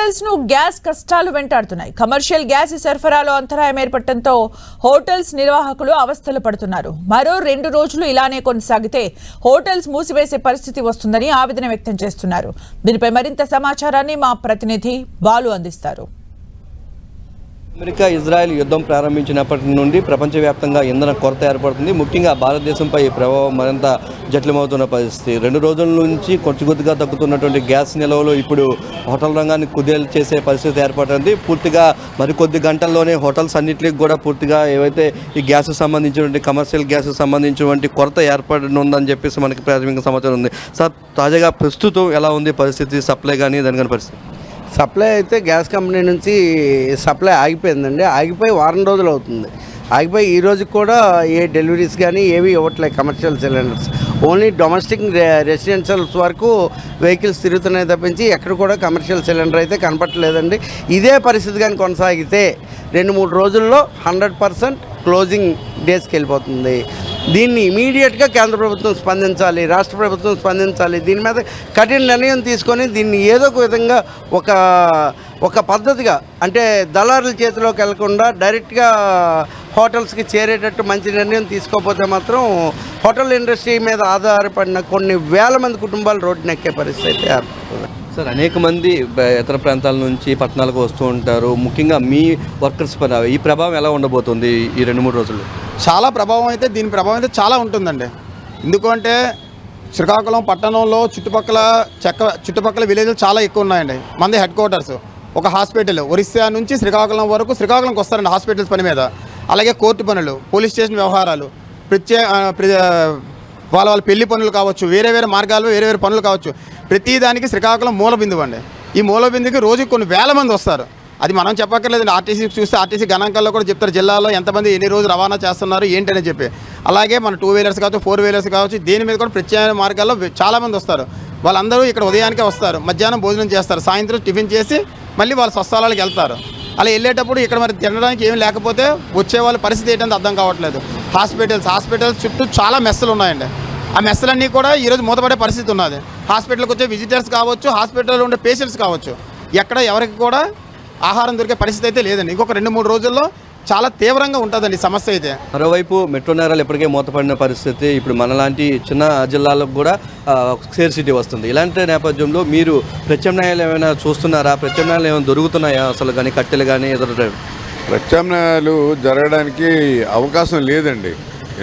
Hotels ను gas కష్టాలు వెంటాడుతున్నాయి. Commercial gas సరఫరాలో అంతరాయం ఏర్పడటంతో హోటల్స్ నిర్వాహకులు అవస్థలు పడుతున్నారు. మరో 2 రోజులు ఇలానే కొనసాగితే హోటల్స్ మూసివేసే పరిస్థితి వస్తుందని ఆవేదన వ్యక్తం చేస్తున్నారు. దీనిపై మరింత సమాచారాన్ని మా ప్రతినిధి బాలు అందిస్తారు. అమెరికా ఇజ్రాయెల్ యుద్ధం ప్రారంభించినప్పటి నుండి ప్రపంచవ్యాప్తంగా ఇంధన కొరత ఏర్పడుతుంది. ముఖ్యంగా భారతదేశంపై ఈ ప్రభావం మరింత జటిలమవుతున్న పరిస్థితి. 2 రోజుల నుంచి కొద్దిగా తగ్గుతున్నటువంటి గ్యాస్ నిల్వలు ఇప్పుడు హోటల్ రంగాన్ని కుదేలు చేసే పరిస్థితి ఏర్పడుతుంది. పూర్తిగా మరికొద్ది గంటల్లోనే హోటల్స్ అన్నింటికి కూడా పూర్తిగా ఏవైతే ఈ గ్యాస్ సంబంధించినటువంటి కమర్షియల్ గ్యాస్ సంబంధించినటువంటి కొరత ఏర్పడనుందని చెప్పేసి మనకి ప్రాథమిక సమాచారం ఉంది. సార్, తాజాగా ప్రస్తుతం ఎలా ఉంది పరిస్థితి, సప్లై కానీ దాని కానీ పరిస్థితి? సప్లై అయితే గ్యాస్ కంపెనీ నుంచి సప్లై ఆగిపోయిందండి. ఆగిపోయి వారం రోజులు అవుతుంది. ఆగిపోయి ఈ రోజు కూడా ఏ డెలివరీస్ కానీ ఏవి ఇవ్వట్లేదు commercial cylinders. Only domestic residentials వరకు వెహికల్స్ తిరుగుతున్నాయి తప్పించి ఎక్కడ కూడా కమర్షియల్ సిలిండర్ అయితే కనపట్టలేదండి. ఇదే పరిస్థితి కానీ కొనసాగితే 2-3 రోజుల్లో 100% క్లోజింగ్ డేస్కి వెళ్ళిపోతుంది. దీన్ని ఇమీడియట్గా కేంద్ర ప్రభుత్వం స్పందించాలి, రాష్ట్ర ప్రభుత్వం స్పందించాలి. దీని మీద కఠిన నిర్ణయం తీసుకొని దీన్ని ఏదో ఒక విధంగా ఒక పద్ధతిగా, అంటే దళారుల చేతిలోకి వెళ్లకుండా డైరెక్ట్గా హోటల్స్కి చేరేటట్టు మంచి నిర్ణయం తీసుకోకపోతే మాత్రం హోటల్ ఇండస్ట్రీ మీద ఆధారపడిన కొన్ని వేల మంది కుటుంబాలు రోడ్డున ఎక్కే పరిస్థితి ఏర్పడుతుంది. సార్, అనేక మంది ఇతర ప్రాంతాల నుంచి పట్టణాలకు వస్తూ ఉంటారు. ముఖ్యంగా మీ వర్కర్స్ పైన ఈ ప్రభావం ఎలా ఉండబోతుంది ఈ 2-3 రోజులు? చాలా ప్రభావం అయితే, దీని ప్రభావం అయితే చాలా ఉంటుందండి. ఎందుకంటే శ్రీకాకుళం పట్టణంలో చుట్టుపక్కల విలేజ్లు చాలా ఎక్కువ ఉన్నాయండి. మంది హెడ్ క్వార్టర్స్, ఒక హాస్పిటల్, ఒరిస్సా నుంచి శ్రీకాకుళం వరకు శ్రీకాకుళంకి వస్తారండి హాస్పిటల్స్ పని మీద. అలాగే కోర్టు పనులు, పోలీస్ స్టేషన్ వ్యవహారాలు, వాళ్ళ పెళ్లి పనులు కావచ్చు, వేరే మార్గాలు, వేరే పనులు కావచ్చు. ప్రతిదానికి శ్రీకాకుళం మూల బిందువు అండి. ఈ మూల బిందువుకి రోజుకి కొన్ని వేల మంది వస్తారు. అది మనం చెప్పక్కర్లేదండి. ఆర్టీసీ చూస్తే ఆర్టీసీ గణాంకాల్లో కూడా చెప్తారు జిల్లాలో ఎంతమంది ఎన్ని రోజులు రవాణా చేస్తున్నారు ఏంటని చెప్పి. అలాగే మన 2 వీలర్స్ కావచ్చు, 4 వీలర్స్ కావచ్చు, దేని మీద కూడా ప్రత్యేక మార్గాల్లో చాలామంది వస్తారు. వాళ్ళందరూ ఇక్కడ ఉదయానికే వస్తారు, మధ్యాహ్నం భోజనం చేస్తారు, సాయంత్రం టిఫిన్ చేసి మళ్ళీ వాళ్ళ స్వస్థలాలకు వెళ్తారు. అలా వెళ్ళేటప్పుడు ఇక్కడ మరి తినడానికి ఏమీ లేకపోతే వచ్చే వాళ్ళ పరిస్థితి ఏంటంటే అర్థం కావట్లేదు. హాస్పిటల్స్ చుట్టూ చాలా మెస్సులు ఉన్నాయండి. ఆ మెస్సులన్నీ కూడా ఈరోజు మూతపడే పరిస్థితి ఉన్నది. హాస్పిటల్కి వచ్చే విజిటర్స్ కావచ్చు, హాస్పిటల్లో ఉండే పేషెంట్స్ కావచ్చు, ఎక్కడ ఎవరికి కూడా ఆహారం దొరికే పరిస్థితి అయితే లేదండి. ఇంకొక 2-3 రోజుల్లో చాలా తీవ్రంగా ఉంటుందండి సమస్య అయితే. మరోవైపు మెట్రో నగరాలు ఇప్పటికే మూతపడిన పరిస్థితి, ఇప్పుడు మనలాంటి చిన్న జిల్లాలకు కూడా స్కేర్సిటీ వస్తుంది. ఇలాంటి నేపథ్యంలో మీరు ప్రత్యామ్నాయాలు ఏమైనా చూస్తున్నారా? ప్రత్యామ్నాయాలు ఏమైనా దొరుకుతున్నాయా అసలు? కానీ కట్టెలు కానీ ఎదురు ప్రత్యామ్నాయాలు జరగడానికి అవకాశం లేదండి.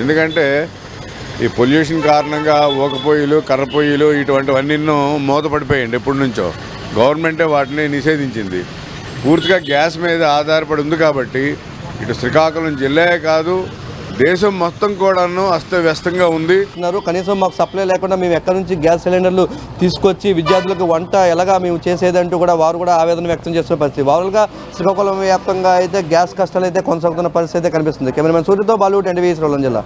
ఎందుకంటే ఈ పొల్యూషన్ కారణంగా ఊక పొయ్యిలు, కర్ర పొయ్యిలు ఇటువంటివన్నీ మూతపడిపోయాయండి. ఎప్పటి నుంచో గవర్నమెంటే వాటిని నిషేధించింది. పూర్తిగా గ్యాస్ మీద ఆధారపడి ఉంది కాబట్టి ఇటు శ్రీకాకుళం జిల్లాయే కాదు, దేశం మొత్తం కూడాను అస్తవ్యస్తంగా ఉంది. కనీసం మాకు సప్లై లేకుండా మేము ఎక్కడి నుంచి గ్యాస్ సిలిండర్లు తీసుకొచ్చి విద్యార్థులకు వంట ఎలాగా మేము చేసేదంటూ కూడా వారు కూడా ఆవేదన వ్యక్తం చేస్తున్న పరిస్థితి. వారుగా శ్రీకాకుళం వ్యాప్తంగా అయితే గ్యాస్ కష్టాలు అయితే కొనసాగుతున్న పరిస్థితి అయితే కనిపిస్తుంది. కెమెరామెన్ సూర్యతో బాలు, NTV శ్రీకాకుళం జిల్లా.